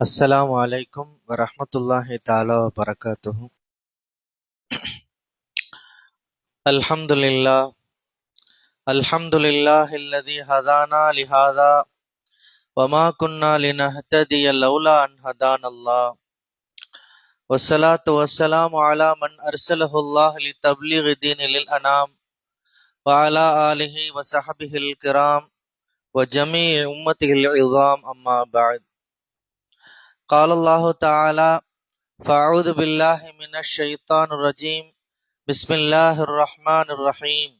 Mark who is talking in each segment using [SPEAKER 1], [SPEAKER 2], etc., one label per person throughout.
[SPEAKER 1] السلام عليكم ورحمة الله تعالى وبركاته. الحمد لله الذي هدانا لهذا وما كنا لنهتدي لولا أن هدانا الله والصلاة والسلام على من أرسله الله لتبليغ دين للأنام وعلى آله وصحبه الكرام وجميع أمته العظام أما بعد. قال الله تعالى: فأعوذ بالله من الشيطان الرجيم بسم الله الرحمن الرحيم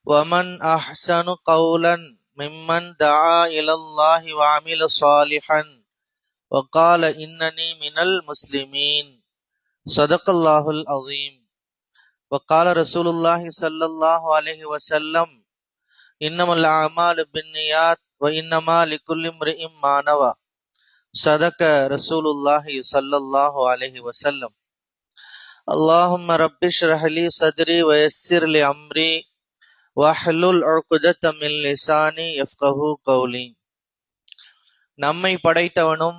[SPEAKER 1] ومن أحسن قولا ممن دعا إلى الله وعمل صالحا وقال إنني من المسلمين صدق الله العظيم. وقال رسول الله صلى الله عليه وسلم إنما الأعمال بالنيات وإنما لكل امرئ ما نوى صدق رسول الله صلى الله عليه وسلم. اللهم رب اشرح لي صدري ويسر لي أمري வஹ்லுல் உக்தத மின் லிசானி யஃப்கஹு கௌலி. நம்மை படைத்தவனும்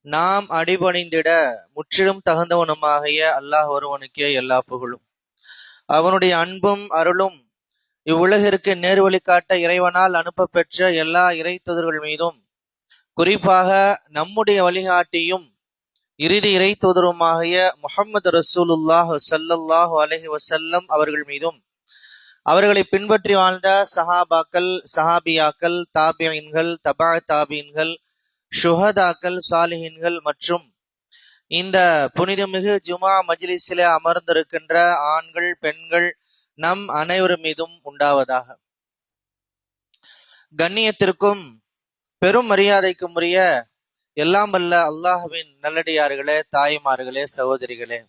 [SPEAKER 1] நாம் அடிபணிந்திட முற்றிலும் தகுந்தவனுமாகிய அல்லாஹ் ஒருவனுக்கே எல்லா புகழும். அவனுடைய அன்பும் அருளும் இவ்வுலகிற்கு நேர்வழி காட்ட இறைவனால் அனுப்ப பெற்ற எல்லா இறைத்தூதர்கள் மீதும், குறிப்பாக நம்முடைய வழிகாட்டியும் இறுதி இறைத்தூதருமாகிய முஹம்மது ரசூலுல்லாஹ் ஸல்லல்லாஹு அலைஹி வஸல்லம் அவர்கள் மீதும், அவர்களை பின்பற்றி வாழ்ந்த சஹாபாக்கள், சஹாபியாக்கள், தாபியின்கள், தபா தாபியின்கள், ஷுஹதாக்கள், சாலிஹின்கள் மற்றும் இந்த புனிதமிகு ஜுமா மஜ்லிஸிலே அமர்ந்திருக்கின்ற ஆண்கள், பெண்கள் நம் அனைவரும் மீதும் உண்டாவதாக. கண்ணியத்திற்கும் பெரும் மரியாதைக்கும் உரிய எல்லாம் வல்ல அல்லாஹ்வின் நல்லடியார்களே, தாய்மார்களே, சகோதரிகளே,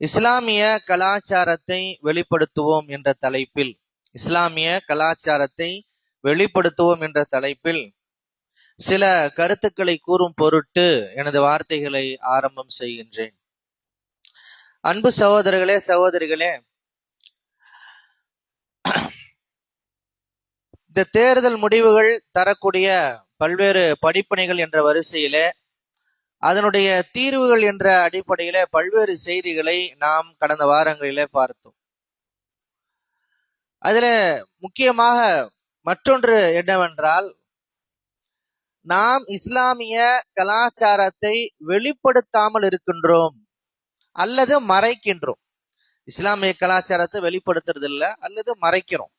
[SPEAKER 1] இஸ்லாமிய கலாச்சாரத்தை வெளிப்படுத்துவோம் என்ற தலைப்பில் சில கருத்துக்களை கூறும் பொருட்டு எனது வார்த்தைகளை ஆரம்பம் செய்கின்றேன். அன்பு சகோதரர்களே, சகோதரிகளே, இந்த தேர்தல் முடிவுகள் தரக்கூடிய பல்வேறு படிப்பினைகள் என்ற வரிசையிலே அதனுடைய தீர்வுகள் என்ற அடிப்படையில பல்வேறு செய்திகளை நாம் கடந்த வாரங்களிலே பார்த்தோம். அதுல முக்கியமாக மற்றொன்று என்னவென்றால், நாம் இஸ்லாமிய கலாச்சாரத்தை வெளிப்படுத்தாமல் இருக்கின்றோம் அல்லது மறைக்கின்றோம். இஸ்லாமிய கலாச்சாரத்தை வெளிப்படுத்துறது இல்லை அல்லது மறைக்கிறோம்.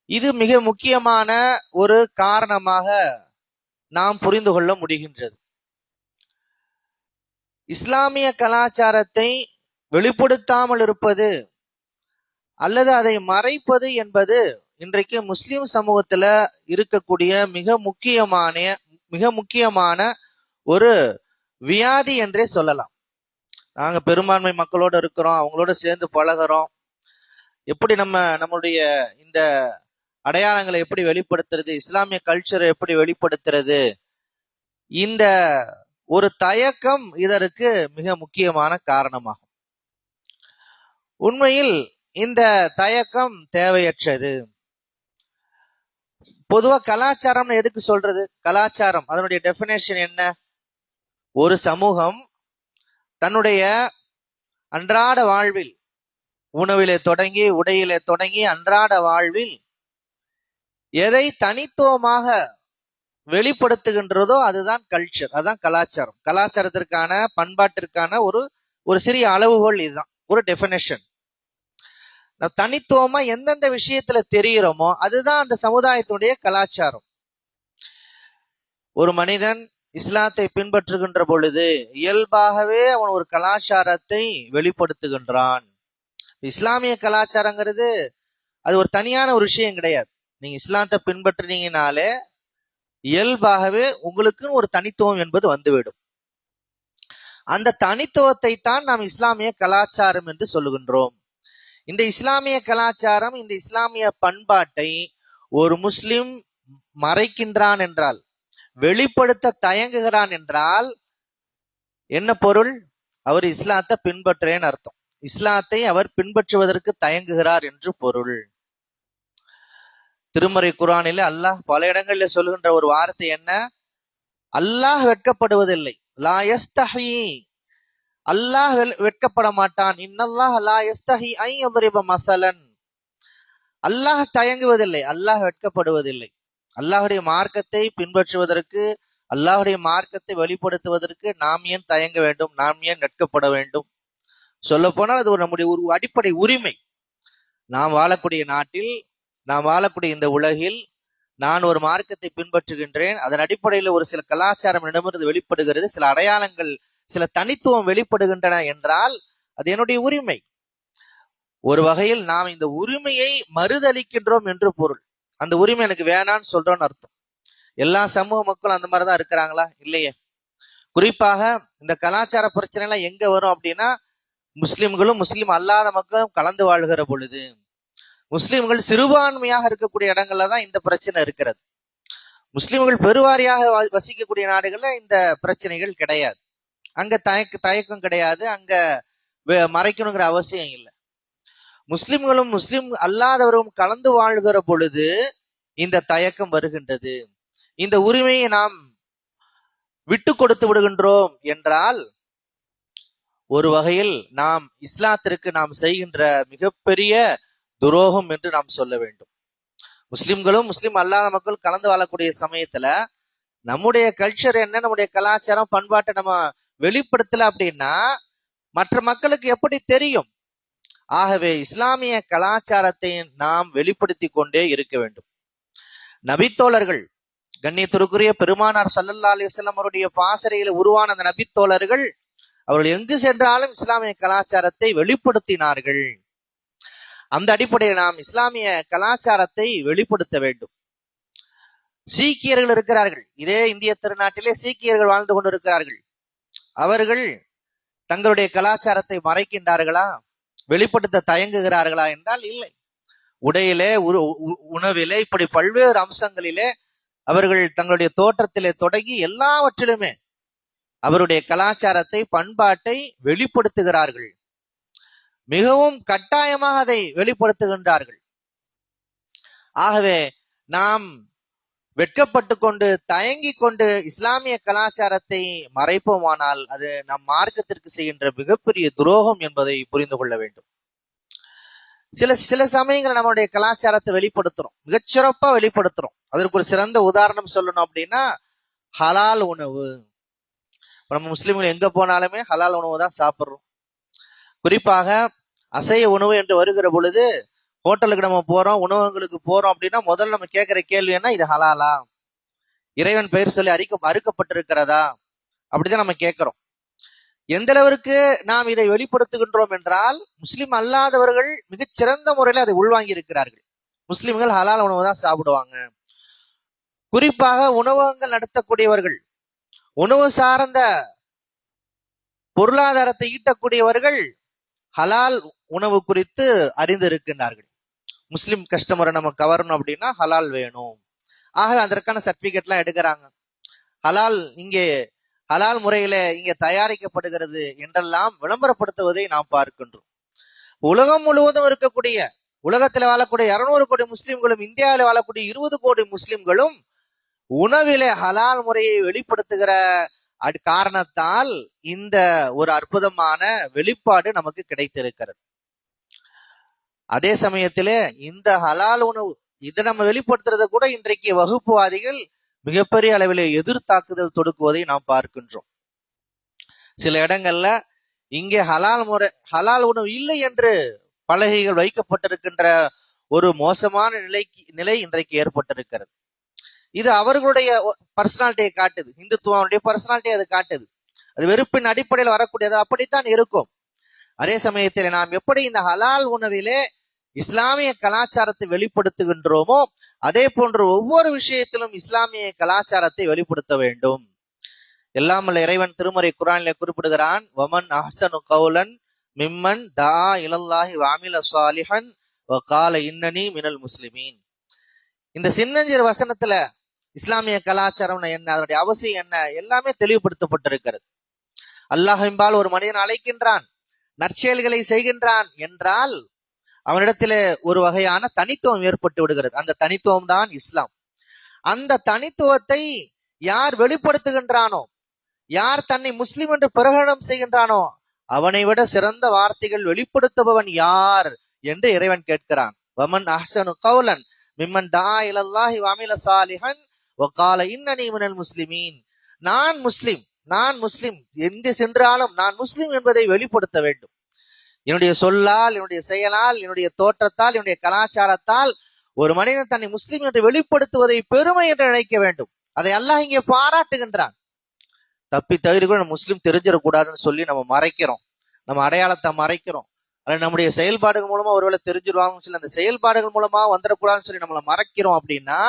[SPEAKER 1] இது மிக முக்கியமான ஒரு காரணமாக நாம் புரிந்து கொள்ள முடிகின்றது. இஸ்லாமிய கலாச்சாரத்தை வெளிப்படுத்தாமல் இருப்பது அல்லது அதை மறைப்பது என்பது இன்றைக்கு முஸ்லிம் சமூகத்துல இருக்கக்கூடிய மிக முக்கியமான ஒரு வியாதி என்றே சொல்லலாம். நாங்க பெரும்பான்மை மக்களோட இருக்கிறோம், அவங்களோட சேர்ந்து பழகிறோம். எப்படி நம்மளுடைய இந்த அடையாளங்களை எப்படி வெளிப்படுத்துறது, இஸ்லாமிய கல்ச்சரை எப்படி வெளிப்படுத்துறது, இந்த ஒரு தயக்கம் இதற்கு மிக முக்கியமான காரணமாகும். உண்மையில் இந்த தயக்கம் தேவையற்றது. பொதுவா கலாச்சாரம் எதுக்கு சொல்றது? கலாச்சாரம் அதனுடைய டெஃபினேஷன் என்ன? ஒரு சமூகம் தன்னுடைய அன்றாட வாழ்வில், உணவிலே தொடங்கி உடையிலே தொடங்கி அன்றாட வாழ்வில் எதை தனித்துவமாக வெளிப்படுத்துகின்றதோ அதுதான் கல்ச்சர், அதுதான் கலாச்சாரம். கலாச்சாரத்திற்கான பண்பாட்டிற்கான ஒரு சிறிய அளவுகோல் இதுதான், ஒரு டெஃபினேஷன். தனித்துவமா எந்தெந்த விஷயத்துல தெரிகிறோமோ அதுதான் அந்த சமுதாயத்துடைய கலாச்சாரம். ஒரு மனிதன் இஸ்லாத்தை பின்பற்றுகின்ற பொழுது இயல்பாகவே அவன் ஒரு கலாச்சாரத்தை வெளிப்படுத்துகின்றான். இஸ்லாமிய கலாச்சாரங்கிறது அது ஒரு தனியான ஒரு விஷயம் கிடையாது. நீங்க இஸ்லாத்தை பின்பற்றினீங்கனாலே இயல்பாகவே உங்களுக்குன்னு ஒரு தனித்துவம் என்பது வந்துவிடும். அந்த தனித்துவத்தை தான் நாம் இஸ்லாமிய கலாச்சாரம் என்று சொல்லுகின்றோம். இந்த இஸ்லாமிய கலாச்சாரம், இந்த இஸ்லாமிய பண்பாட்டை ஒரு முஸ்லிம் மறைக்கின்றான் என்றால், வெளிப்படுத்த தயங்குகிறான் என்றால் என்ன பொருள்? அவர் இஸ்லாத்தை பின்பற்றேன்னு அர்த்தம். இஸ்லாத்தை அவர் பின்பற்றுவதற்கு தயங்குகிறார் என்று பொருள். திருமறை குர்ஆனில் அல்லாஹ் பல இடங்களில் சொல்கின்ற ஒரு வார்த்தை என்ன? அல்லாஹ் வெட்கப்படுவதில்லை. லா யஸ்தஹி, அல்லாஹ் வெட்கப்பட மாட்டான். இன்னல்லாஹ் லா யஸ்தஹி ஐ யضرب மஸலன், அல்லாஹ் தயங்குவதில்லை, அல்லாஹ் வெட்கப்படுவதில்லை. அல்லாஹுடைய மார்க்கத்தை பின்பற்றுவதற்கு, அல்லாஹுடைய மார்க்கத்தை வெளிப்படுத்துவதற்கு நாம் ஏன் தயங்க வேண்டும்? நாம் ஏன் வெட்கப்பட வேண்டும்? சொல்ல போனால் அது நம்முடைய ஒரு அடிப்படை உரிமை. நாம் வாழக்கூடிய நாட்டில், நாம் வாழக்கூடிய இந்த உலகில் நான் ஒரு மார்க்கத்தை பின்பற்றுகின்றேன், அதன் அடிப்படையில் ஒரு சில கலாச்சாரம் இடமிருந்து வெளிப்படுகிறது, சில அடையாளங்கள், சில தனித்துவம் வெளிப்படுகின்றன என்றால் அது என்னுடைய உரிமை. ஒரு வகையில் நாம் இந்த உரிமையை மறுதளிக்கின்றோம் என்று பொருள். அந்த உரிமை எனக்கு வேணான்னு சொல்றோம்னு அர்த்தம். எல்லா சமூக மக்களும் அந்த மாதிரிதான் இருக்கிறாங்களா? இல்லையே. குறிப்பாக இந்த கலாச்சார பிரச்சனை எல்லாம் எங்க வரும் அப்படின்னா, முஸ்லிம்களும் முஸ்லிம் அல்லாத மக்களும் கலந்து வாழ்கிற பொழுது, முஸ்லிம்கள் சிறுபான்மையாக இருக்கக்கூடிய இடங்கள்ல தான் இந்த பிரச்சனை இருக்கிறது. முஸ்லிம்கள் பெருவாரியாக வசிக்கக்கூடிய நாடுகள்ல இந்த பிரச்சனைகள் கிடையாது. அங்க தயக்கம் கிடையாது, அங்க மறைக்கணுங்கிற அவசியம் இல்லை. முஸ்லிம்களும் முஸ்லிம் அல்லாதவரும் கலந்து வாழ்கிற பொழுது இந்த தயக்கம் வருகின்றது. இந்த உரிமையை நாம் விட்டு கொடுத்து விடுகின்றோம் என்றால் ஒரு வகையில் நாம் இஸ்லாத்திற்கு நாம் செய்கின்ற மிகப்பெரிய துரோகம் என்று நாம் சொல்ல வேண்டும். முஸ்லிம்களும் முஸ்லிம் அல்லாத மக்கள் கலந்து வாழக்கூடிய சமயத்துல நம்முடைய கல்ச்சர் என்ன, நம்முடைய கலாச்சாரம் பண்பாட்டை நம்ம வெளிப்படுத்தல அப்படின்னா மற்ற மக்களுக்கு எப்படி தெரியும்? ஆகவே இஸ்லாமிய கலாச்சாரத்தை நாம் வெளிப்படுத்தி கொண்டே இருக்க வேண்டும். நபித்தோழர்கள், கண்ணியத்திற்குரிய பெருமானார் ஸல்லல்லாஹு அலைஹி வஸல்லம் அவருடைய பாசறையில் உருவான அந்த நபித்தோழர்கள் அவர்கள் எங்கு சென்றாலும் இஸ்லாமிய கலாச்சாரத்தை வெளிப்படுத்தினார்கள். அந்த அடிப்படையில் நாம் இஸ்லாமிய கலாச்சாரத்தை வெளிப்படுத்த வேண்டும். சீக்கியர்கள் இருக்கிறார்கள், இதே இந்திய திருநாட்டிலே சீக்கியர்கள் வாழ்ந்து கொண்டிருக்கிறார்கள். அவர்கள் தங்களுடைய கலாச்சாரத்தை மறைக்கின்றார்களா, வெளிப்படுத்த தயங்குகிறார்களா என்றால் இல்லை. உடையிலே, உணவிலே, இப்படி பல்வேறு அம்சங்களிலே அவர்கள் தங்களுடைய தோற்றத்திலே தொடங்கி எல்லாவற்றிலுமே அவருடைய கலாச்சாரத்தை பண்பாட்டை வெளிப்படுத்துகிறார்கள். மிகவும் கட்டாயமாக அதை வெளிப்படுத்துகின்றார்கள். ஆகவே நாம் வெட்கப்பட்டு கொண்டு தயங்கி கொண்டு இஸ்லாமிய கலாச்சாரத்தை மறைப்போமானால் அது நம் மார்க்கத்திற்கு செய்கின்ற மிகப்பெரிய துரோகம் என்பதை புரிந்து கொள்ள வேண்டும். சில சமயங்கள் நம்மளுடைய கலாச்சாரத்தை வெளிப்படுத்துறோம், மிகச்சிறப்பா வெளிப்படுத்துறோம். அதற்கு ஒரு சிறந்த உதாரணம் சொல்லணும் அப்படின்னா ஹலால் உணவு. நம்ம முஸ்லிம்கள் எங்க போனாலுமே ஹலால் உணவு தான் சாப்பிட்றோம். குறிப்பாக அசைய உணவு என்று வருகிற பொழுது ஹோட்டலுக்கு நம்ம போறோம், உணவகங்களுக்கு போறோம் அப்படின்னா முதல்ல நம்ம கேட்கிற கேள்வி என்ன, இது ஹலாலா, இறைவன் பெயர் சொல்லி அறுக்கப்பட்டிருக்கிறதா, அப்படிதான் நம்ம கேட்கிறோம். எந்த அளவிற்கு நாம் இதை வெளிப்படுத்துகின்றோம் என்றால் முஸ்லிம் அல்லாதவர்கள் மிகச்சிறந்த முறையில் அதை உள்வாங்கி இருக்கிறார்கள். முஸ்லிம்கள் ஹலால் உணவு தான் சாப்பிடுவாங்க. குறிப்பாக உணவகங்கள் நடத்தக்கூடியவர்கள், உணவு சார்ந்த பொருளாதாரத்தை ஈட்டக்கூடியவர்கள் ஹலால் உணவு குறித்து அறிந்து இருக்கின்றார்கள். முஸ்லிம் கஸ்டமரை நம்ம கவரணும் அப்படின்னா ஹலால் வேணும். ஆக அதற்கான சர்டிபிகேட் எல்லாம் எடுக்கிறாங்க. ஹலால் இங்கே ஹலால் முறையில இங்கே தயாரிக்கப்படுகிறது என்றெல்லாம் விளம்பரப்படுத்துவதை நாம் பார்க்கின்றோம். உலகம் முழுவதும் இருக்கக்கூடிய, உலகத்தில் வாழக்கூடிய 200 கோடி முஸ்லிம்களும், இந்தியாவில் வாழக்கூடிய 20 கோடி முஸ்லிம்களும் உணவிலே ஹலால் முறையை வெளிப்படுத்துகிற காரணத்தால் இந்த ஒரு அற்புதமான வெளிப்பாடு நமக்கு கிடைத்திருக்கிறது. அதே சமயத்திலே இந்த ஹலால் உணவு இதை நம்ம வெளிப்படுத்துறத கூட இன்றைக்கு வகுப்புவாதிகள் மிகப்பெரிய அளவிலே எதிர்த்தாக்குதல் தொடுக்குவதை நாம் பார்க்கின்றோம். சில இடங்கள்ல இங்கே ஹலால் உணவு இல்லை என்று பலகைகள் வைக்கப்பட்டிருக்கின்ற ஒரு மோசமான நிலை இன்றைக்கு ஏற்பட்டிருக்கிறது. இது அவர்களுடைய பர்சனாலிட்டியை காட்டுது, இந்துத்துவனுடைய பர்சனாலிட்டியை அது காட்டுது. அது வெறுப்பின் அடிப்படையில் வரக்கூடியது, அப்படித்தான் இருக்கும். அதே சமயத்தில் நாம் எப்படி இந்த ஹலால் உணவிலே இஸ்லாமிய கலாச்சாரத்தை வெளிப்படுத்துகின்றோமோ அதே போன்று ஒவ்வொரு விஷயத்திலும் இஸ்லாமிய கலாச்சாரத்தை வெளிப்படுத்த வேண்டும். எல்லாம் வல்ல இறைவன் திருமறை குர்ஆனிலே குறிப்பிடுகிறான், வமன் அஹ்சனு கௌலன் மிம்மன் தஆ இலல்லாஹி வஅமில ஸாலிஹன் வகால இன்னனி மினல் முஸ்லிமீன். இந்த சின்னஞ்சிறு வசனத்துல இஸ்லாமிய கலாச்சாரம் என்ன, அதனுடைய அவசியம் என்ன, எல்லாமே தெளிவுபடுத்தப்பட்டிருக்கிறது. அல்லாஹ்வின்பால் ஒரு மனிதன் அழைக்கின்றான், நற்செயல்களை செய்கின்றான் என்றால் அவனிடத்திலே ஒரு வகையான தனித்துவம் ஏற்பட்டு விடுகிறது. அந்த தனித்துவம் தான் இஸ்லாம். அந்த தனித்துவத்தை யார் வெளிப்படுத்துகின்றானோ, யார் தன்னை முஸ்லிம் என்று பிரகடனம் செய்கின்றானோ அவனை விட சிறந்த வார்த்தைகள் வெளிப்படுத்துபவன் யார் என்று இறைவன் கேட்கிறான். வமன் அஹ்சனு கௌலன் மிம்மன் தஆ இலல்லாஹி வஅமில சாலிஹன் வகால இன்னனி மினல் முஸ்லிமீன். நான் முஸ்லிம் எங்கு சென்றாலும் நான் முஸ்லிம் என்பதை வெளிப்படுத்த வேண்டும். என்னுடைய சொல்லால், என்னுடைய செயலால், என்னுடைய தோற்றத்தால், என்னுடைய கலாச்சாரத்தால் ஒரு மனிதன் தன்னை முஸ்லிம் என்று வெளிப்படுத்துவதை பெருமை என்று அழைக்க வேண்டும். அதை அல்லாஹ் இங்கே பாராட்டுகின்றான். தப்பி தவிர கூட நம்ம முஸ்லிம் தெரிஞ்சிடக்கூடாதுன்னு சொல்லி நம்ம மறைக்கிறோம், நம்ம அடையாளத்தை மறைக்கிறோம். அல்ல நம்முடைய செயல்பாடுகள் மூலமா ஒருவேளை தெரிஞ்சிருவாங்கன்னு சொல்லி அந்த செயல்பாடுகள் மூலமா வந்துடக்கூடாதுன்னு சொல்லி நம்மளை மறைக்கிறோம். அப்படின்னா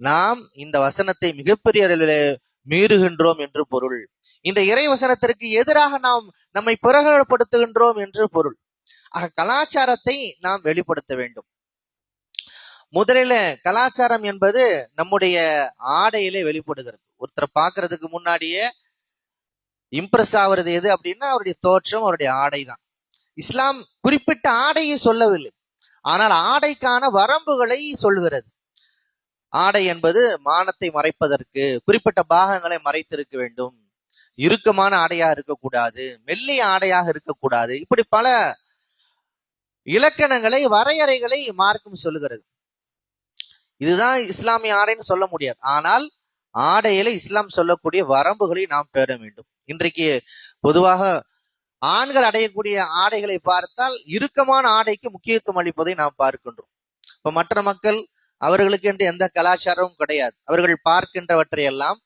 [SPEAKER 1] நாம் இந்த வசனத்தை மிகப்பெரிய அளவில் மீறுகின்றோம் என்று பொருள். இந்த இறை வசனத்திற்கு எதிராக நாம் நம்மை பிரகடனப்படுத்துகின்றோம் என்று பொருள். ஆக கலாச்சாரத்தை நாம் வெளிப்படுத்த வேண்டும். முதலில கலாச்சாரம் என்பது நம்முடைய ஆடையிலே வெளிப்படுகிறது. ஒருத்தரை பார்க்கறதுக்கு முன்னாடியே இம்ப்ரெஸ் ஆகுறது எது அப்படின்னா அவருடைய தோற்றம், அவருடைய ஆடை தான். இஸ்லாம் குறிப்பிட்ட ஆடையை சொல்லவில்லை, ஆனால் ஆடைக்கான வரம்புகளை சொல்கிறது. ஆடை என்பது மானத்தை மறைப்பதற்கு குறிப்பிட்ட பாகங்களை மறைத்திருக்க வேண்டும், இறுக்கமான ஆடையாக இருக்கக்கூடாது, மெல்லிய ஆடையாக இருக்கக்கூடாது. இப்படி பல இலக்கணங்களை, வரையறைகளை மார்க்கம் சொல்லுகிறது. இதுதான் இஸ்லாமிய ஆடைன்னு சொல்ல முடியாது, ஆனால் ஆடையில இஸ்லாம் சொல்லக்கூடிய வரம்புகளை நாம் பெற வேண்டும். இன்றைக்கு பொதுவாக ஆண்கள் அடையக்கூடிய ஆடைகளை பார்த்தால் இறுக்கமான ஆடைக்கு முக்கியத்துவம் அளிப்பதை நாம் பார்க்கின்றோம். இப்ப மற்ற மக்கள் அவர்களுக்கு என்று எந்த கலாச்சாரமும் கிடையாது. அவர்கள் பார்க்கின்றவற்றை எல்லாம்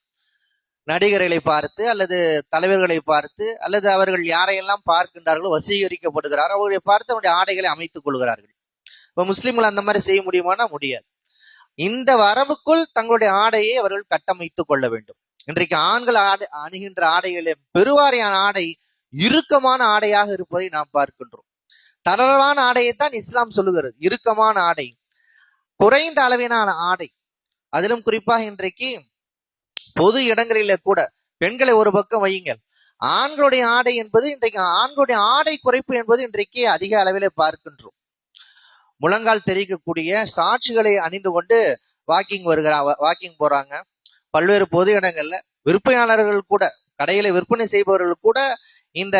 [SPEAKER 1] நடிகர்களை பார்த்து அல்லது தலைவர்களை பார்த்து அல்லது அவர்கள் யாரையெல்லாம் பார்க்கின்றார்களோ வசீகரிக்கப்படுகிறார், அவர்களை பார்த்து அவருடைய ஆடைகளை அமைத்துக் கொள்கிறார்கள். இப்ப முஸ்லிம்கள் அந்த மாதிரி செய்ய முடியுமானா முடியாது. இந்த வரம்புக்குள் தங்களுடைய ஆடையை அவர்கள் கட்டமைத்துக் கொள்ள வேண்டும். இன்றைக்கு ஆண்கள் அணுகின்ற ஆடைகளில் பெருவாரியான ஆடை இறுக்கமான ஆடையாக இருப்பதை நாம் பார்க்கின்றோம். தளர்வான ஆடையைத்தான் இஸ்லாம் சொல்லுகிறது. இறுக்கமான ஆடை, குறைந்த அளவிலான ஆடை, அதிலும் குறிப்பாக இன்றைக்கு பொது இடங்களில கூட பெண்களை ஒரு பக்கம் வையுங்கள், ஆண்களுடைய ஆடை என்பது இன்றைக்கு ஆண்களுடைய ஆடை குறைப்பு என்பது இன்றைக்கு அதிக அளவிலே பார்க்கின்றோம். முழங்கால் தெரிவிக்கக்கூடிய சாட்சிகளை அணிந்து கொண்டு வாக்கிங் போறாங்க. பல்வேறு பொது இடங்கள்ல விற்பனையாளர்கள் கூட, கடையில விற்பனை செய்பவர்கள் கூட இந்த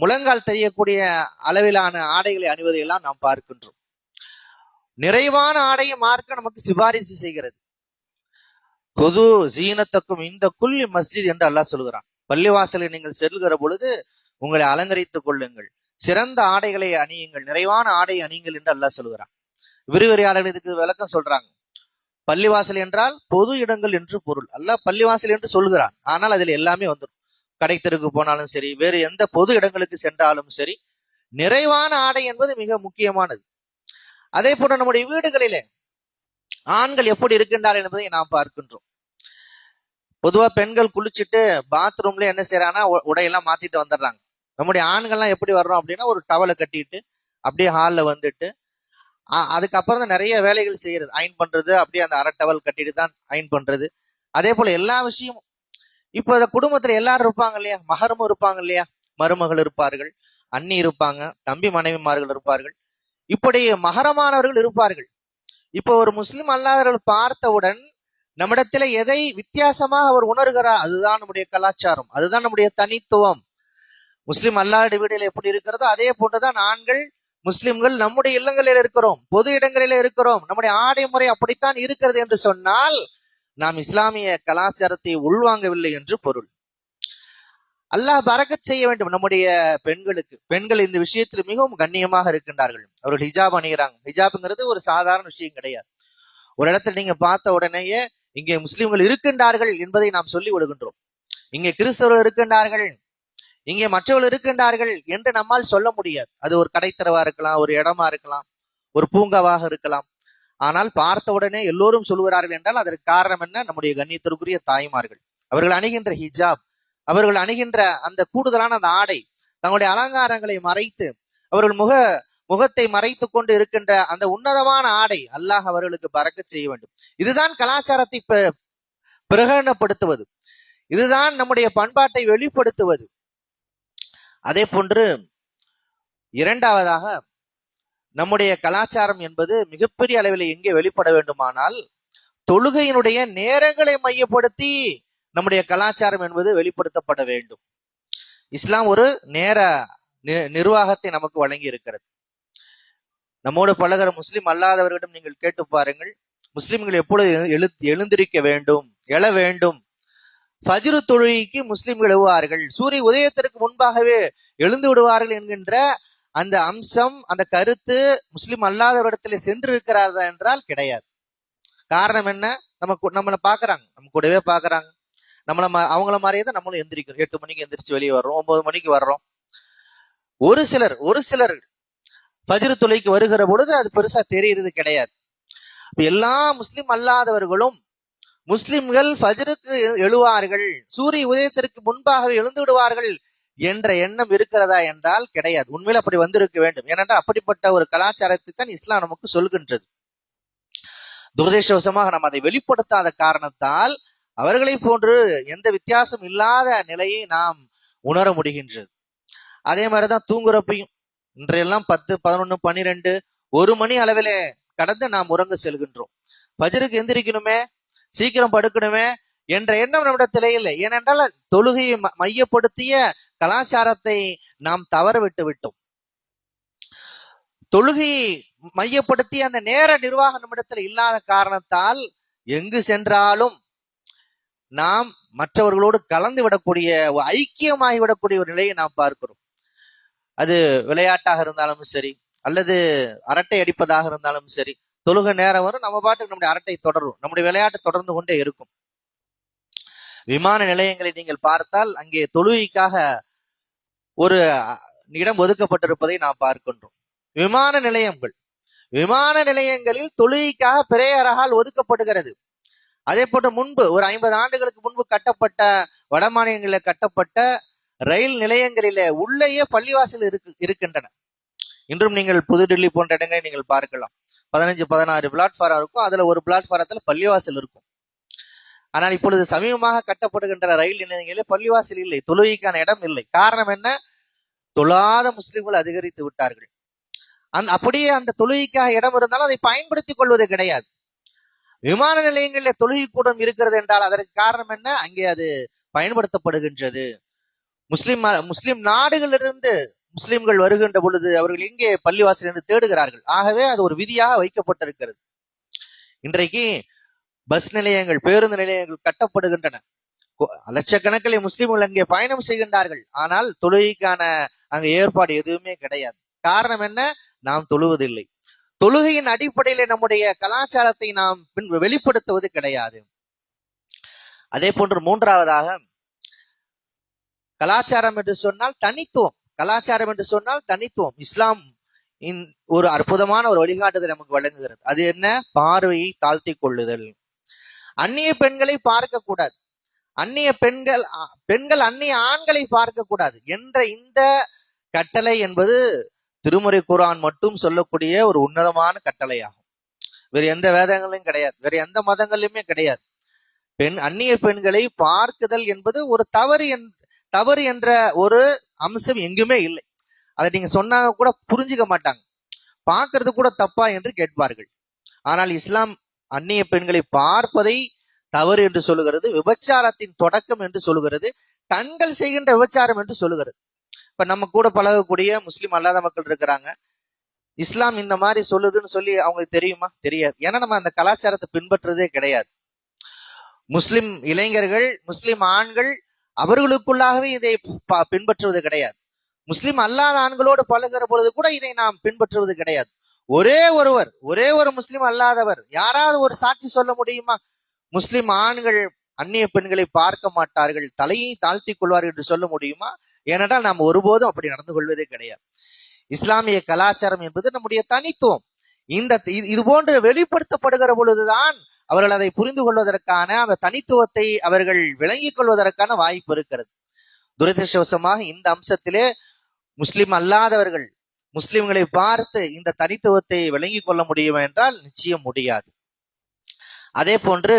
[SPEAKER 1] முழங்கால் தெரியக்கூடிய அளவிலான ஆடைகளை அணிவதை எல்லாம் நாம் பார்க்கின்றோம். நிறைவான ஆடையை மார்க்க நமக்கு சிபாரிசு செய்கிறது. பொது ஜீனத்துக்கும் இந்த குல்லி மஸ்ஜித் என்று அல்லாஹ் சொல்கிறான். பள்ளிவாசலில் நீங்கள் செல்கிற பொழுது உங்களை அலங்கரித்துக் கொள்ளுங்கள், சிறந்த ஆடைகளை அணியுங்கள், நிறைவான ஆடை அணியுங்கள் என்று அல்லாஹ் சொல்கிறான். விரிவுரையாளர்கள் இதுக்கு விளக்கம் சொல்றாங்க. பள்ளிவாசல் என்றால் பொது இடங்கள் என்று பொருள். அல்லாஹ் பள்ளிவாசல் என்று சொல்கிறான், ஆனால் அதில் எல்லாமே வந்துடும். கடை தெருக்கு போனாலும் சரி, வேறு எந்த பொது இடங்களுக்கு சென்றாலும் சரி, நிறைவான ஆடை என்பது மிக முக்கியமானது. அதே போல நம்முடைய வீடுகளிலே ஆண்கள் எப்படி இருக்கின்றார்கள் என்பதை நாம் பார்க்கின்றோம். பொதுவா பெண்கள் குளிச்சுட்டு பாத்ரூம்ல என்ன செய்யறாங்கன்னா உடையெல்லாம் மாத்திட்டு வந்துடுறாங்க. நம்முடைய ஆண்கள்லாம் எப்படி வர்றோம் அப்படின்னா ஒரு டவலை கட்டிட்டு அப்படியே ஹாலில் வந்துட்டு அதுக்கப்புறம் தான் நிறைய வேலைகள் செய்யறது. அயன் பண்றது, அப்படியே அந்த அரை டவல் கட்டிட்டு தான் அயன் பண்றது. அதே போல எல்லா விஷயமும் இப்போ இந்த குடும்பத்துல எல்லாரும் இருப்பாங்க இல்லையா, மகரமும் இருப்பாங்க இல்லையா, மருமகள் இருப்பார்கள், அண்ணி இருப்பாங்க, தம்பி மனைவிமார்கள் இருப்பார்கள், இப்படி மகரமானவர்கள் இருப்பார்கள். இப்போ ஒரு முஸ்லிம் அல்லாதவர்கள் பார்த்தவுடன் நம்மிடத்துல எதை வித்தியாசமாக அவர் உணர்கிறார், அதுதான் நம்முடைய கலாச்சாரம், அதுதான் நம்முடைய தனித்துவம். முஸ்லிம் அல்லாத வீடுகள் எப்படி இருக்கிறதோ அதே போன்றுதான் ஆண்கள் முஸ்லிம்கள் நம்முடைய இல்லங்களில் இருக்கிறோம், பொது இடங்களில் இருக்கிறோம், நம்முடைய ஆடை முறை அப்படித்தான் இருக்கிறது என்று சொன்னால் நாம் இஸ்லாமிய கலாச்சாரத்தை உள்வாங்கவில்லை என்று பொருள். அல்லாஹ் பரக்கத் செய்ய வேண்டும் நம்முடைய பெண்களுக்கு. பெண்கள் இந்த விஷயத்தில் மிகவும் கண்ணியமாக இருக்கின்றார்கள். அவர்கள் ஹிஜாப் அணிகிறாங்க. ஹிஜாப்ங்கிறது ஒரு சாதாரண விஷயம் கிடையாது. ஒரு இடத்துல நீங்க பார்த்த உடனேயே இங்கே முஸ்லிம்கள் இருக்கின்றார்கள் என்பதை நாம் சொல்லி விடுகின்றோம். இங்கே கிறிஸ்தவர்கள் இருக்கின்றார்கள், இங்கே மற்றவர்கள் இருக்கின்றார்கள் என்று நம்மால் சொல்ல முடியாது. அது ஒரு கடைத்தரவா இருக்கலாம், ஒரு இடமா இருக்கலாம், ஒரு பூங்காவாக இருக்கலாம். ஆனால் பார்த்த உடனே எல்லோரும் சொல்கிறார்கள் என்றால் அதற்கு காரணம் என்ன? நம்முடைய கண்ணியத்திற்குரிய தாய்மார்கள், அவர்கள் அணிகின்ற ஹிஜாப், அவர்கள் அணிகின்ற அந்த கூடுதலான அந்த ஆடை, தங்களுடைய அலங்காரங்களை மறைத்து அவர்கள் முகத்தை மறைத்து கொண்டு இருக்கின்ற அந்த உன்னதமான ஆடை, அல்லாஹ் அவர்களுக்கு பரக்கத் செய்ய வேண்டும். இதுதான் கலாச்சாரத்தை பிரகடனப்படுத்துவது, இதுதான் நம்முடைய பண்பாட்டை வெளிப்படுத்துவது. அதே போன்று இரண்டாவதாக நம்முடைய கலாச்சாரம் என்பது மிகப்பெரிய அளவில் எங்கே வெளிப்பட வேண்டுமானால் தொழுகையினுடைய நேரங்களை மையப்படுத்தி நம்முடைய கலாச்சாரம் என்பது வெளிப்படுத்தப்பட வேண்டும். இஸ்லாம் ஒரு நேர நிர்வாகத்தை நமக்கு வழங்கி இருக்கிறது. நம்மோடு பழகிற முஸ்லிம் அல்லாதவர்களிடம் நீங்கள் கேட்டு பாருங்கள், முஸ்லிம்கள் எப்பொழுது எழுந்திருக்க வேண்டும், எழ வேண்டும்? ஃபஜ்ரு தொழுகைக்கு முஸ்லிம்கள் எழுவார்கள், சூரிய உதயத்திற்கு முன்பாகவே எழுந்து விடுவார்கள் என்கின்ற அந்த அம்சம், அந்த கருத்து முஸ்லிம் அல்லாதவரிடத்துல சென்று இருக்கிறாரா என்றால் கிடையாது. காரணம் என்ன? நம்மளை பாக்குறாங்க, நம்ம கூடவே பாக்குறாங்க, அவங்கள மாதிரியே தான் நம்மளும் எந்திரிக்கிறோம். 8 மணிக்கு எந்திரிச்சு வெளியே வர்றோம், 9 மணிக்கு வர்றோம். ஒரு சிலர் ஃபஜ்ரு தொழுகைக்கு வருகிற பொழுது அது பெருசா தெரிகிறது கிடையாது. எல்லா முஸ்லிம் அல்லாதவர்களும் முஸ்லிம்கள் ஃபஜ்ருக்கு எழுவார்கள், சூரிய உதயத்திற்கு முன்பாகவே எழுந்து விடுவார்கள் என்ற எண்ணம் இருக்கிறதா என்றால் கிடையாது. உண்மையில் அப்படி வந்திருக்க வேண்டும். ஏனென்றால் அப்படிப்பட்ட ஒரு கலாச்சாரத்தை தான் இஸ்லாம் நமக்கு சொல்கின்றது. துரதிர்ஷ்டவசமாக நாம் அதை வெளிப்படுத்தாத காரணத்தால் அவர்களை போன்று எந்த வித்தியாசம் இல்லாத நிலையை நாம் உணர முடிகின்றது. அதே மாதிரிதான் தூங்குறப்பையும் இன்றையெல்லாம் 10, 11, 12, 1 மணி அளவிலே கடந்து நாம் உறங்க செல்கின்றோம். ஃபஜ்ருக்கு எந்திரிக்கணுமே, சீக்கிரம் படுக்கணுமே என்ற எண்ணம் நம்மிடத்திலே இல்லை. ஏனென்றால் தொழுகையை மையப்படுத்திய கலாச்சாரத்தை நாம் தவற விட்டு விட்டோம். தொழுகையை மையப்படுத்திய அந்த நேர நிர்வாகம் நம்மிடத்தில் இல்லாத காரணத்தால் எங்கு சென்றாலும் நாம் மற்றவர்களோடு கலந்து விடக்கூடிய, ஐக்கியமாகி விடக்கூடிய ஒரு நிலையை நாம் பார்க்கிறோம். அது விளையாட்டாக இருந்தாலும் சரி, அல்லது அரட்டை அடிப்பதாக இருந்தாலும் சரி, தொழுகை நேரம் வரும், நம்ம பாட்டுக்கு நம்முடைய அரட்டை தொடரும், நம்முடைய விளையாட்டு தொடர்ந்து கொண்டே இருக்கும். விமான நிலையங்களை நீங்கள் பார்த்தால் அங்கே தொழுகைக்காக ஒரு இடம் ஒதுக்கப்பட்டிருப்பதை நாம் பார்க்கின்றோம். விமான நிலையங்களில் தொழுகைக்காக பிரேயரால் ஒதுக்கப்படுகிறது. அதே போன்று முன்பு ஒரு 50 ஆண்டுகளுக்கு முன்பு கட்டப்பட்ட, வட மாநிலங்களில் கட்டப்பட்ட ரயில் நிலையங்களிலே உள்ளேயே பள்ளிவாசல் இருக்கின்றன. இன்றும் நீங்கள் புதுடெல்லி போன்ற இடங்களை நீங்கள் பார்க்கலாம். 15, 16 பிளாட்ஃபாரம் இருக்கும், அதுல ஒரு பிளாட்ஃபாரத்துல பள்ளிவாசல் இருக்கும். ஆனால் இப்பொழுது சமீபமாக கட்டப்படுகின்ற ரயில் நிலையங்களில் பள்ளிவாசல் இல்லை, தொழுகைக்கான இடம் இல்லை. காரணம் என்ன? தொழாத முஸ்லிம்கள் அதிகரித்து விட்டார்கள். அப்படியே அந்த தொழுகைக்காக இடம் இருந்தாலும் அதை பயன்படுத்திக் கொள்வது கிடையாது. விமான நிலையங்களில் தொழுகை கூடம் இருக்கிறது என்றால் அதற்கு காரணம் என்ன? அங்கே அது பயன்படுத்தப்படுகின்றது. முஸ்லிம் நாடுகளிலிருந்து முஸ்லிம்கள் வருகின்ற பொழுது அவர்கள் எங்கே பள்ளிவாசல் என்று தேடுகிறார்கள். ஆகவே அது ஒரு விதியாக வைக்கப்பட்டிருக்கிறது. இன்றைக்கு பஸ் நிலையங்கள், பேருந்து நிலையங்கள் கட்டப்படுகின்றன. லட்சக்கணக்கில் முஸ்லிம்கள் அங்கே பயணம் செய்கின்றார்கள். ஆனால் தொழுகைக்கான அங்க ஏற்பாடு எதுவுமே கிடையாது. காரணம் என்ன? நாம் தொழுவதில்லை. தொழுகையின் அடிப்படையில நம்முடைய கலாச்சாரத்தை நாம் வெளிப்படுத்துவது கிடையாது. அதே போன்று மூன்றாவதாக, கலாச்சாரம் என்று சொன்னால் தனித்துவம். கலாச்சாரம் என்று சொன்னால் தனித்துவம். இஸ்லாம் ஒரு அற்புதமான ஒரு வழிகாட்டுதல் நமக்கு வழங்குகிறது. அது என்ன? பார்வையை தாழ்த்தி கொள்ளுதல். அந்நிய பெண்களை பார்க்க கூடாது, அந்நிய பெண்கள் அந்நிய ஆண்களை பார்க்க கூடாது என்ற இந்த கட்டளை என்பது திருமறை குர்ஆன் மட்டும் சொல்லக்கூடிய ஒரு உன்னதமான கட்டளையாகும். வேறு எந்த வேதங்களிலும் கிடையாது, வேறு எந்த மதங்களிலுமே கிடையாது. அந்நிய பெண்களை பார்க்குதல் என்பது ஒரு தவறு என்ற ஒரு அம்சம் எங்குமே இல்லை. அதை நீங்க சொன்னாங்க கூட புரிஞ்சுக்க மாட்டாங்க, பார்க்கறது கூட தப்பா என்று கேட்பார்கள். ஆனால் இஸ்லாம் அந்நிய பெண்களை பார்ப்பதை தவறு என்று சொல்லுகிறது, விபச்சாரத்தின் தொடக்கம் என்று சொல்லுகிறது, தங்கள் செய்கின்ற விபச்சாரம் என்று சொல்லுகிறது. இப்ப நம்ம கூட பழகக்கூடிய முஸ்லிம் அல்லாத மக்கள் இருக்கிறாங்க, இஸ்லாம் இந்த மாதிரி சொல்லுதுன்னு சொல்லி அவங்களுக்கு தெரியுமா? தெரியாது. ஏன்னா நம்ம அந்த கலாச்சாரத்தை பின்பற்றதே கிடையாது. முஸ்லிம் இளைஞர்கள், முஸ்லிம் ஆண்கள் அவர்களுக்குள்ளாகவே இதை பின்பற்றுவது கிடையாது. முஸ்லிம் அல்லாத ஆண்களோடு பழகிற பொழுது கூட இதை நாம் பின்பற்றுவது கிடையாது. ஒரே ஒரு முஸ்லிம் அல்லாதவர் யாராவது ஒரு சாட்சி சொல்ல முடியுமா? முஸ்லிம் ஆண்கள் அந்நிய பெண்களை பார்க்க மாட்டார்கள், தலையை தாழ்த்தி கொள்வார்கள் என்று சொல்ல முடியுமா? ஏனென்றால் நாம் ஒருபோதும் அப்படி நடந்து கொள்வதே கிடையாது. இஸ்லாமிய கலாச்சாரம் என்பது நம்முடைய தனித்துவம். இது போன்று வெளிப்படுத்தப்படுகிற பொழுதுதான் அவர்கள் அதை புரிந்து கொள்வதற்கான, அந்த தனித்துவத்தை அவர்கள் விளங்கிக் கொள்வதற்கான வாய்ப்பு இருக்கிறது. துரதிர்ஷ்டவசமாக இந்த அம்சத்திலே முஸ்லிம் அல்லாதவர்கள் முஸ்லிம்களை பார்த்து இந்த தனித்துவத்தை விளங்கிக் கொள்ள முடியும் என்றால் நிச்சயம் முடியாது. அதே போன்று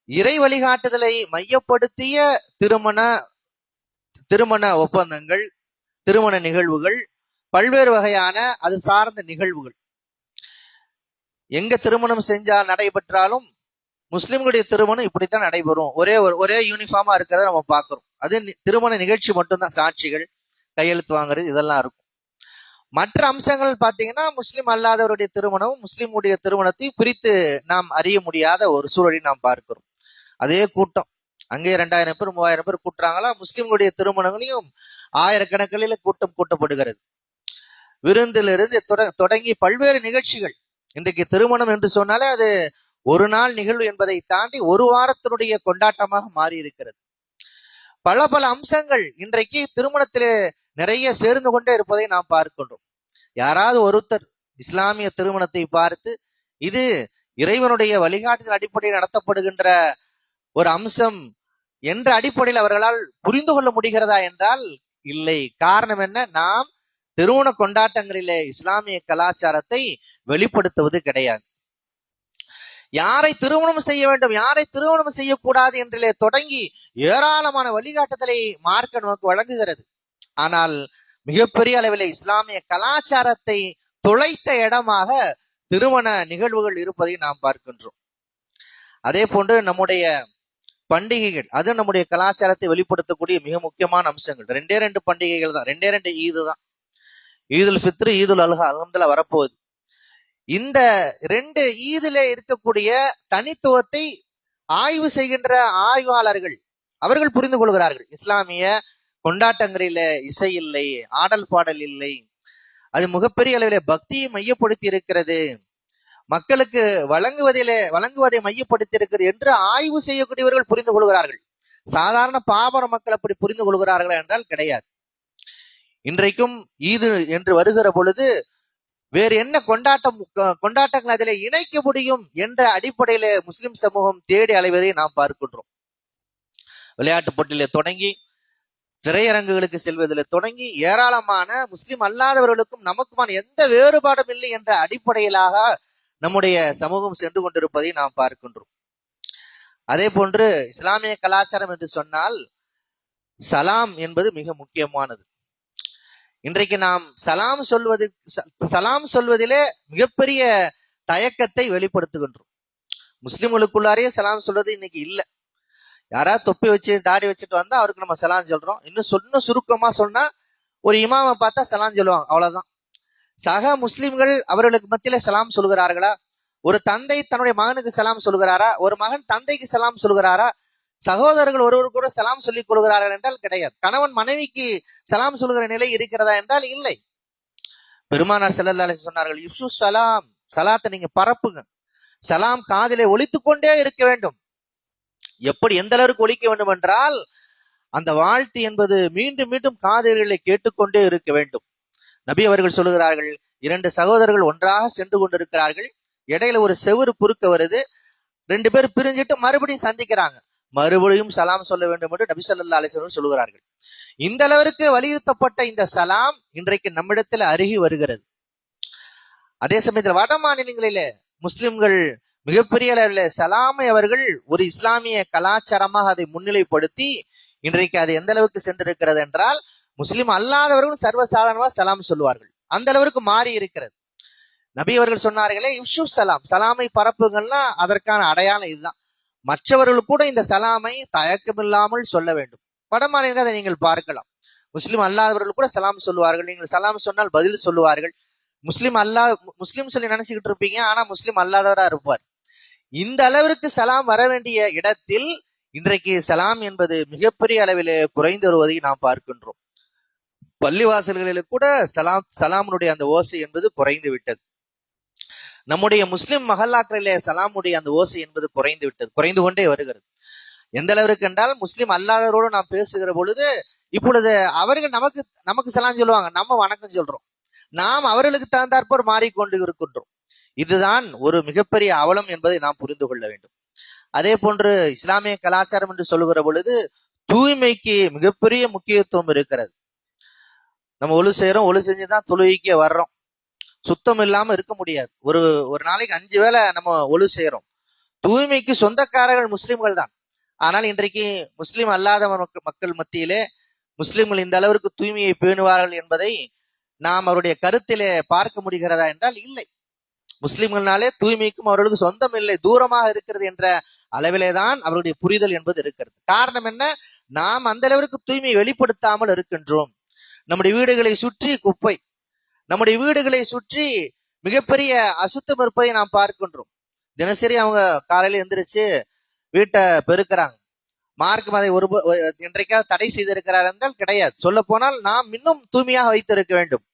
[SPEAKER 1] இறை வழிகாட்டுதலை மையப்படுத்திய திருமண ஒப்பந்தங்கள், திருமண நிகழ்வுகள், பல்வேறு வகையான அது சார்ந்த நிகழ்வுகள் எங்க திருமணம் செஞ்சால் நடைபெற்றாலும் முஸ்லிம்களுடைய திருமணம் இப்படித்தான் நடைபெறும். ஒரே யூனிஃபார்மா இருக்கிறத நம்ம பார்க்கிறோம். அது திருமண நிகழ்ச்சி மட்டும்தான், சாட்சிகள், கையெழுத்து வாங்குறது இதெல்லாம் இருக்கும். மற்ற அம்சங்கள் பாத்தீங்கன்னா முஸ்லிம் அல்லாதவருடைய திருமணமும் முஸ்லிமுடைய திருமணத்தையும் பிரித்து நாம் அறிய முடியாத ஒரு சூழலை நாம் பார்க்கிறோம். அதே கூட்டம் அங்கே 2000 பேர் 3000 பேர் கூட்டுறாங்களா, முஸ்லிம்களுடைய திருமணங்களையும் ஆயிரக்கணக்கில் கூட்டம் கூட்டப்படுகிறது. விருந்திலிருந்து தொடங்கி பல்வேறு நிகழ்ச்சிகள். இன்றைக்கு திருமணம் என்று சொன்னாலே அது ஒரு நாள் நிகழ்வு என்பதை தாண்டி ஒரு வாரத்தினுடைய கொண்டாட்டமாக மாறி இருக்கிறது. பல பல அம்சங்கள் இன்றைக்கு திருமணத்திலே நிறைய சேர்ந்து கொண்டே இருப்பதை நாம் பார்க்கின்றோம். யாராவது ஒருத்தர் இஸ்லாமிய திருமணத்தை பார்த்து இது இறைவனுடைய வழிகாட்டுதல் அடிப்படையில் நடத்தப்படுகின்ற ஒரு அம்சம் என்ற அடிப்படையில் அவர்களால் புரிந்து கொள்ள முடிகிறதா என்றால் இல்லை. காரணம் என்ன? நாம் திருமண கொண்டாட்டங்களிலே இஸ்லாமிய கலாச்சாரத்தை வெளிப்படுத்துவது கிடையாது. யாரை திருமணம் செய்ய வேண்டும், யாரை திருமணம் செய்யக்கூடாது என்றிலே தொடங்கி ஏராளமான வழிகாட்டுதலை மார்க்க நமக்கு வழங்குகிறது. ஆனால் மிகப்பெரிய அளவில் இஸ்லாமிய கலாச்சாரத்தை துளைத்த இடமாக திருமண நிகழ்வுகள் இருப்பதை நாம் பார்க்கின்றோம். அதே போன்று நம்முடைய பண்டிகைகள், அது நம்முடைய கலாச்சாரத்தை வெளிப்படுத்தக்கூடிய மிக முக்கியமான அம்சங்கள். 2 பண்டிகைகள் தான், 2 ஈது தான். ஈதுல் ஃபித்ர், ஈதுல் அல்ஹா அல்ஹம்துலில்லாஹ் வரப்போகுது. இந்த 2 ஈதிலே இருக்கக்கூடிய தனித்துவத்தை ஆய்வு செய்கின்ற ஆய்வாளர்கள் அவர்கள் புரிந்து கொள்கிறார்கள். இஸ்லாமிய கொண்டாட்டங்களில இசை இல்லை, ஆடல் பாடல் இல்லை, அது மிகப்பெரிய அளவிலே பக்தியை மையப்படுத்தி இருக்கிறது, மக்களுக்கு வழங்குவதை மையப்படுத்தி இருக்கிறது என்று ஆய்வு செய்யக்கூடியவர்கள் புரிந்து கொள்கிறார்கள். சாதாரண பாமர மக்கள் அப்படி புரிந்து கொள்கிறார்களா என்றால் கிடையாது. இன்றைக்கும் ஈது என்று வருகிற பொழுது வேறு என்ன கொண்டாட்டங்கள் அதிலே இணைக்க முடியும் என்ற அடிப்படையில முஸ்லிம் சமூகம் தேடி அலைவதை நாம் பார்க்கின்றோம். விளையாட்டு போட்டியில தொடங்கி திரையரங்குகளுக்கு செல்வதில் தொடங்கி ஏராளமான முஸ்லிம் அல்லாதவர்களுக்கும் நமக்குமான எந்த வேறுபாடும் இல்லை என்ற அடிப்படையிலாக நம்முடைய சமூகம் சென்று கொண்டிருப்பதை நாம் பார்க்கின்றோம். அதே போன்று இஸ்லாமிய கலாச்சாரம் என்று சொன்னால் சலாம் என்பது மிக முக்கியமானது. இன்றைக்கு நாம் சலாம் சொல்வதிலே மிகப்பெரிய தயக்கத்தை வெளிப்படுத்துகின்றோம். முஸ்லிம்களுக்குள்ளாரே சலாம் சொல்றது இன்னைக்கு இல்லை. யாராவது தொப்பி வச்சு தாடி வச்சுட்டு வந்தா அவருக்கு நம்ம சலாம் சொல்றோம். இன்னும் சுருக்கமா சொன்னா ஒரு இமாமை பார்த்தா சலாம் சொல்லுவாங்க, அவ்வளவுதான். சக முஸ்லிம்கள் அவர்களுக்கு மத்தியில சலாம் சொல்கிறார்களா? ஒரு தந்தை தன்னுடைய மகனுக்கு சலாம் சொல்கிறாரா? ஒரு மகன் தந்தைக்கு சலாம் சொல்கிறாரா? சகோதரர்கள் ஒருவர் கூட சலாம் சொல்லிக் கொள்கிறார்கள் என்றால் கிடையாது. கணவன் மனைவிக்கு சலாம் சொல்கிற நிலை இருக்கிறதா என்றால் இல்லை. பெருமானார் ஸல்லல்லாஹு அலைஹி வஸல்லம் சொன்னார்கள், இஃஷு சலாம், சலாத்தை நீங்க பரப்புங்க, சலாம் காதிலே ஒலித்து கொண்டே இருக்க வேண்டும். எப்படி எந்த அளவுக்கு ஒலிக்க வேண்டும் என்றால் அந்த வாழ்த்து என்பது மீண்டும் மீண்டும் காதுகளிலே கேட்டுக்கொண்டே இருக்க வேண்டும். நபி அவர்கள் சொல்லுகிறார்கள், 2 சகோதரர்கள் ஒன்றாக சென்று கொண்டிருக்கிறார்கள், இடையில ஒரு செவுறு குறுக்க வருது, 2 பேர் பிரிஞ்சிட்டு மறுபடியும் சந்திக்கிறாங்க, மறுபடியும் சலாம் சொல்ல வேண்டும் என்று நபி ஸல்லல்லாஹு அலைஹி வஸல்லம் சொல்லுகிறார்கள். இந்த அளவிற்கு வலியுறுத்தப்பட்ட இந்த சலாம் இன்றைக்கு நம்மிடத்தில் அருகி வருகிறது. அதே சமயத்தில் வட மாநிலங்களிலே முஸ்லிம்கள் மிகப்பெரிய அளவில் சலாமை அவர்கள் ஒரு இஸ்லாமிய கலாச்சாரமாக அதை முன்னிலைப்படுத்தி இன்றைக்கு அது எந்த அளவுக்கு சென்றிருக்கிறது என்றால் முஸ்லிம் அல்லாதவர்களும் சர்வசாதாரணமாக சலாம் சொல்வார்கள். அந்த அளவிற்கு மாறி இருக்கிறது. நபி அவர்கள் சொன்னார்களே, இஃஷு சலாம், சலாமை பரப்புகள்னா அதற்கான அடையாளம் இதுதான். மற்றவர்கள் கூட இந்த சலாமை தயக்கமில்லாமல் சொல்ல வேண்டும். வட மாநிலங்கள் அதை நீங்கள் பார்க்கலாம். முஸ்லிம் அல்லாதவர்கள் கூட சலாம் சொல்வார்கள். நீங்கள் சலாம் சொன்னால் பதில் சொல்லுவார்கள். முஸ்லிம் சொல்லி நினைச்சுக்கிட்டு இருப்பீங்க, ஆனா முஸ்லிம் அல்லாதவரா இருப்பார். இந்த அளவிற்கு சலாம் வர வேண்டிய இடத்தில் இன்றைக்கு சலாம் என்பது மிகப்பெரிய அளவிலே குறைந்து வருவதை நாம் பார்க்கின்றோம். பள்ளிவாசல்களில் கூட சலாமுடைய அந்த ஓசை என்பது குறைந்து விட்டது. நம்முடைய முஸ்லிம் மஹல்லாக்களிலே சலாமுடைய அந்த ஓசை என்பது குறைந்து விட்டது, குறைந்து கொண்டே வருகிறது. எந்த அளவிற்கு என்றால் முஸ்லிம் அல்லாதவரோடு நாம் பேசுகிற பொழுது இப்பொழுது அவர்கள் நமக்கு சலாம் சொல்லுவாங்க, நம்ம வணக்கம் சொல்றோம். நாம் அவர்களுக்கு தகுந்தாற்போர் மாறிக்கொண்டு இருக்கின்றோம். இதுதான் ஒரு மிகப்பெரிய அவலம் என்பதை நாம் புரிந்து கொள்ள வேண்டும். அதே போன்று இஸ்லாமிய கலாச்சாரம் என்று சொல்லுகிற பொழுது தூய்மைக்கு மிகப்பெரிய முக்கியத்துவம் இருக்கிறது. நம்ம ஒழு செய்யறோம், ஒழு செஞ்சுதான் தொழுகைக்கே வர்றோம். சுத்தம் இல்லாம இருக்க முடியாது. ஒரு நாளைக்கு 5 வேளை நம்ம ஒழு செய்யறோம். தூய்மைக்கு சொந்தக்காரர்கள் முஸ்லிம்கள் தான். ஆனால் இன்றைக்கு முஸ்லிம் அல்லாத மக்கள் மத்தியிலே முஸ்லிம்கள் இந்த அளவிற்கு தூய்மையை பேணுவார்கள் என்பதை நாம் அவருடைய கருத்திலே பார்க்க முடிகிறதா என்றால் இல்லை. முஸ்லிம்கள்னாலே தூய்மைக்கும் அவர்களுக்கு சொந்தம் இல்லை, தூரமாக இருக்கிறது என்ற அளவிலே தான் அவருடைய புரிதல் என்பது இருக்கிறது. காரணம் என்ன? நாம் அந்த அளவிற்கு தூய்மை வெளிப்படுத்தாமல் இருக்கின்றோம். நம்முடைய வீடுகளை சுற்றி குப்பை, நம்முடைய வீடுகளை சுற்றி மிகப்பெரிய அசுத்தம் இருப்பதை நாம் பார்க்கின்றோம். தினசரி அவங்க காலையில எந்திரிச்சு வீட்டை பெருக்கிறாங்க. மார்க்கம் அதை என்றைக்காவது தடை செய்திருக்கிறார் என்றால் கிடையாது. சொல்ல போனால் நாம் இன்னும் தூய்மையாக வைத்திருக்க வேண்டும்.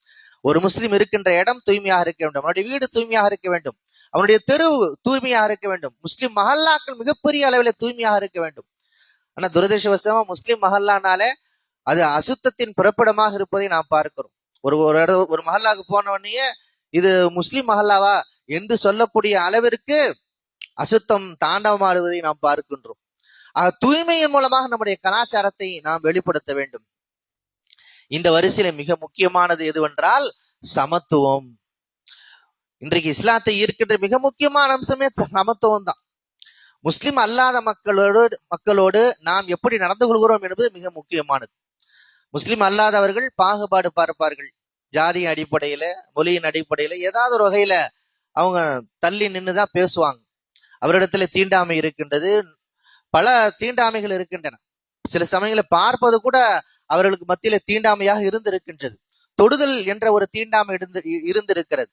[SPEAKER 1] ஒரு முஸ்லிம் இருக்கின்ற இடம் தூய்மையாக இருக்க வேண்டும், அவனுடைய வீடு தூய்மையாக இருக்க வேண்டும், அவனுடைய தெரு தூய்மையாக இருக்க வேண்டும், முஸ்லிம் மஹல்லாக்கள் மிகப்பெரிய அளவில் தூய்மையாக இருக்க வேண்டும். ஆனா துரதிருஷ்டவசமா முஸ்லிம் மஹல்லானாலே அது அசுத்தத்தின் பிறப்பிடமாக இருப்பதை நாம் பார்க்கிறோம். ஒரு மஹல்லாவுக்கு போன உடனே இது முஸ்லிம் மஹல்லாவா என்று சொல்லக்கூடிய அளவிற்கு அசுத்தம் தாண்டவமாடுவதை நாம் பார்க்கின்றோம். ஆக தூய்மையின் மூலமாக நம்முடைய கலாச்சாரத்தை நாம் வெளிப்படுத்த வேண்டும். இந்த வரிசையில மிக முக்கியமானது எதுவென்றால் சமத்துவம். இன்றைக்கு இஸ்லாத்தை ஈர்க்கின்ற மிக முக்கியமான அம்சமே சமத்துவம் தான். முஸ்லிம் அல்லாத மக்களோடு நாம் எப்படி நடந்து கொள்கிறோம் என்பது மிக முக்கியமானது. முஸ்லிம் அல்லாதவர்கள் பாகுபாடு பார்ப்பார்கள். ஜாதியின் அடிப்படையில, மொழியின் அடிப்படையில, ஏதாவது ஒரு வகையில அவங்க தள்ளி நின்றுதான் பேசுவாங்க. அவரிடத்துல தீண்டாமை இருக்கின்றது, பல தீண்டாமைகள் இருக்கின்றன. சில சமயங்களை பார்ப்பது கூட அவர்களுக்கு மத்தியில தீண்டாமையாக இருந்திருக்கின்றது. தொடுதல் என்ற ஒரு தீண்டாமை இருந்திருக்கிறது.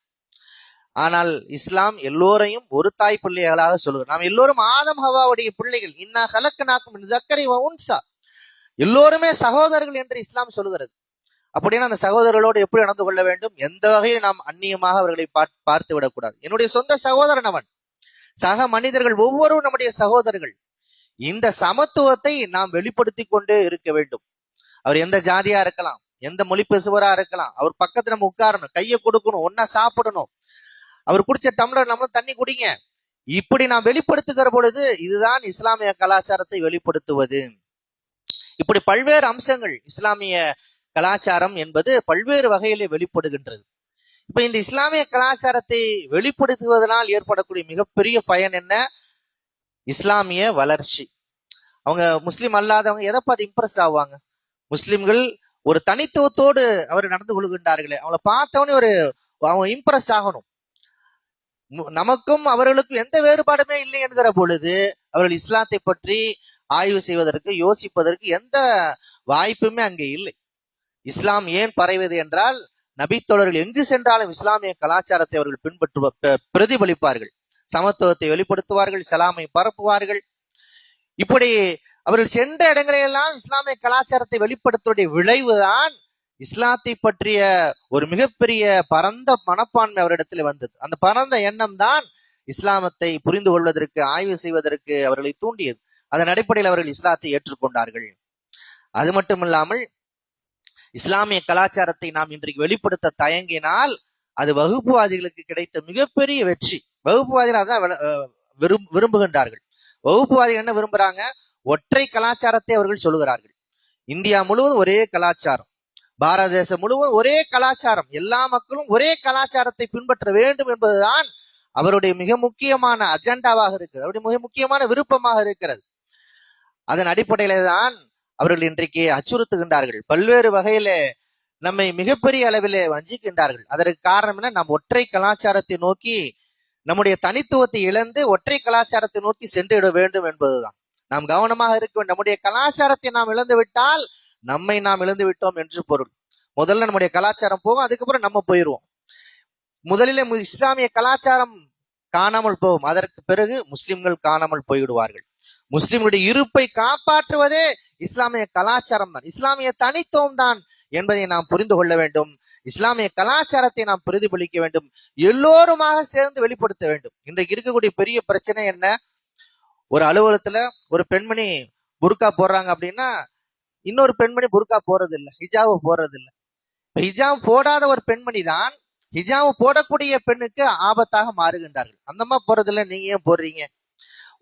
[SPEAKER 1] ஆனால் இஸ்லாம் எல்லோரையும் ஒரு தாய் பிள்ளைகளாக சொல்லுகிறது. நாம் எல்லோரும் ஆதம் ஹவாவுடைய பிள்ளைகள். இன்னா ஹலக்னாக்கும் ஸக்கரி வ உன்ஸா, எல்லோருமே சகோதரர்கள் என்று இஸ்லாம் சொல்லுகிறது. அப்படின்னா அந்த சகோதரர்களோடு எப்படி நடந்து கொள்ள வேண்டும்? எந்த வகையில் நாம் அந்நியமாக அவர்களை பார்த்து விடக்கூடாது. என்னுடைய சொந்த சகோதரன் அவன். சக மனிதர்கள் ஒவ்வொருவரும் நம்முடைய சகோதரர்கள். இந்த சமத்துவத்தை நாம் வெளிப்படுத்தி கொண்டே இருக்க வேண்டும். அவர் எந்த ஜாதியா இருக்கலாம், எந்த மொழி பேசுவரா இருக்கலாம், அவர் பக்கத்துல நம்ம உட்காரணும், கையை கொடுக்கணும், ஒன்னா சாப்பிடணும், அவர் குடிச்ச டம்ளர் நம்மளும் தண்ணி குடிங்க. இப்படி நாம் வெளிப்படுத்துகிற பொழுது இதுதான் இஸ்லாமிய கலாச்சாரத்தை வெளிப்படுத்துவது. இப்படி பல்வேறு அம்சங்கள் இஸ்லாமிய கலாச்சாரம் என்பது பல்வேறு வகையிலே வெளிப்படுகின்றது. இப்ப இந்த இஸ்லாமிய கலாச்சாரத்தை வெளிப்படுத்துவதனால் ஏற்படக்கூடிய மிகப்பெரிய பயன் என்ன? இஸ்லாமிய வளர்ச்சி. அவங்க முஸ்லிம் அல்லாதவங்க எதை பார்த்து இம்ப்ரெஸ் ஆவாங்க? முஸ்லிம்கள் ஒரு தனித்துவத்தோடு அவர் நடந்து கொள்கின்றார்களே, அவங்கள பார்த்தவனே அவங்க இம்ப்ரெஸ் ஆகணும். நமக்கும் அவர்களுக்கும் எந்த வேறுபாடுமே இல்லை என்கிற பொழுது அவர்கள் இஸ்லாத்தை பற்றி ஆய்வு செய்வதற்கு, யோசிப்பதற்கு எந்த வாய்ப்புமே அங்கே இல்லை. இஸ்லாம் ஏன் பரவியது என்றால், நபித்தோழர்கள் எங்கு சென்றாலும் இஸ்லாமிய கலாச்சாரத்தை அவர்கள் பிரதிபலிப்பார்கள், சமத்துவத்தை வெளிப்படுத்துவார்கள், சலாமை பரப்புவார்கள். இப்படி அவர்கள் சென்ற இடங்களெல்லாம் இஸ்லாமிய கலாச்சாரத்தை வெளிப்படுத்துவடைய விளைவுதான் இஸ்லாத்தை பற்றிய ஒரு மிகப்பெரிய பரந்த மனப்பான்மை அவரிடத்தில் வந்தது. அந்த பரந்த எண்ணம் தான் இஸ்லாமத்தை புரிந்து கொள்வதற்கு, ஆய்வு செய்வதற்கு அவர்களை தூண்டியது. அதன் அடிப்படையில் அவர்கள் இஸ்லாத்தை ஏற்றுக்கொண்டார்கள். அது மட்டுமில்லாமல் இஸ்லாமிய கலாச்சாரத்தை நாம் இன்றைக்கு வெளிப்படுத்த தயங்கினால் அது வகுப்புவாதிகளுக்கு கிடைத்த மிகப்பெரிய வெற்றி. வகுப்புவாதிகள் அதான் விரும்புகின்றார்கள். வகுப்புவாதிகள் என்ன விரும்புறாங்க? ஒற்றை கலாச்சாரத்தை அவர்கள் சொல்லுகிறார்கள். இந்தியா முழுவதும் ஒரே கலாச்சாரம், பாரத தேசம் முழுவதும் ஒரே கலாச்சாரம், எல்லா மக்களும் ஒரே கலாச்சாரத்தை பின்பற்ற வேண்டும் என்பதுதான் அவருடைய மிக முக்கியமான அஜெண்டாவாக இருக்கிறது, அவருடைய மிக முக்கியமான விருப்பமாக இருக்கிறது. அதன் அடிப்படையில தான் அவர்கள் இன்றைக்கு அச்சுறுத்துகின்றார்கள். பல்வேறு வகையில நம்மை மிகப்பெரிய அளவிலே வஞ்சிக்கின்றார்கள். அதற்கு காரணம் என்ன? நாம் ஒற்றை கலாச்சாரத்தை நோக்கி, நம்முடைய தனித்துவத்தை இழந்து ஒற்றை கலாச்சாரத்தை நோக்கி சென்றுவிட வேண்டும் என்பதுதான். நாம் கவனமாக இருக்க வேண்டும். நம்முடைய கலாச்சாரத்தை நாம் இழந்து விட்டால் நம்மை நாம் இழந்து விட்டோம் என்று பொருள். முதல்ல நம்முடைய கலாச்சாரம் போகும், அதுக்கப்புறம் நம்ம போயிடுவோம். முதலிலே இஸ்லாமிய கலாச்சாரம் காணாமல் போகும், அதற்கு பிறகு முஸ்லிம்கள் காணாமல் போய்விடுவார்கள். முஸ்லிம்களுடைய இருப்பை காப்பாற்றுவதே இஸ்லாமிய கலாச்சாரம் தான், இஸ்லாமிய தனித்துவம் தான் என்பதை நாம் புரிந்து கொள்ள வேண்டும். இஸ்லாமிய கலாச்சாரத்தை நாம் பிரதிபலிக்க வேண்டும், எல்லோருமாக சேர்ந்து வெளிப்படுத்த வேண்டும். இன்றைக்கு இருக்கக்கூடிய பெரிய பிரச்சனை என்ன? ஒரு அலுவலகத்துல ஒரு பெண்மணி புர்கா போடுறாங்க அப்படின்னா இன்னொரு பெண்மணி புர்கா போறது இல்லை, ஹிஜாபு போறது இல்லை. ஹிஜாப் போடாத ஒரு பெண்மணி தான் ஹிஜாபு போடக்கூடிய பெண்ணுக்கு ஆபத்தாக மாறுகின்றார்கள். அந்தமா போறதில்லை, நீங்க ஏன் போடுறீங்க?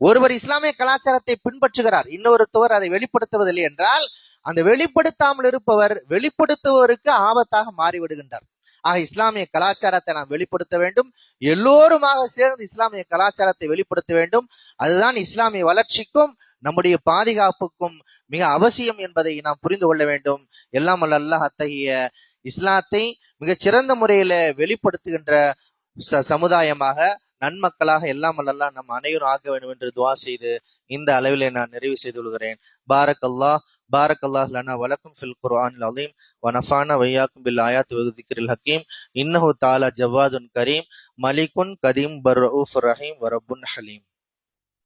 [SPEAKER 1] ஒருவர் இஸ்லாமிய கலாச்சாரத்தை பின்பற்றுகிறார், இன்னொருத்தவர் அதை வெளிப்படுத்துவதில்லை என்றால் அந்த வெளிப்படுத்தாமல் இருப்பவர் வெளிப்படுத்துவதற்கு ஆபத்தாக மாறிவிடுகின்றார். ஆக இஸ்லாமிய கலாச்சாரத்தை நாம் வெளிப்படுத்த வேண்டும், எல்லோருமாக சேர்ந்து இஸ்லாமிய கலாச்சாரத்தை வெளிப்படுத்த வேண்டும். அதுதான் இஸ்லாமிய வளர்ச்சிக்கும் நம்முடைய பாதுகாப்புக்கும் மிக அவசியம் என்பதை நாம் புரிந்து கொள்ள வேண்டும். எல்லாம் வல்ல அல்லாஹ் அத்தகைய இஸ்லாத்தை மிகச் சிறந்த முறையில வெளிப்படுத்துகின்ற சமுதாயமாக நன்மக்களாக எல்லாம் வல்லல்லாஹ் நம் அனைவரும் ஆக்க வேண்டும் என்று துஆ செய்து இந்த அளவிலே நான் நிறைவு செய்து கொள்கிறேன். பாரக் அல்லாஹ் லனா வலக்கும் ஃபில் குர்ஆனில் அலீம் வனஃபானா வையாக்கும் பில் ஆயாத் வதிக்ரில் ஹக்கீம் இன்னஹு தஆலா ஜவ்வாதுன் கரீம் மலிகுன் கரீம் பர்ரஊஃபுர் ரஹீம் வரப்புன் ஹலீம்.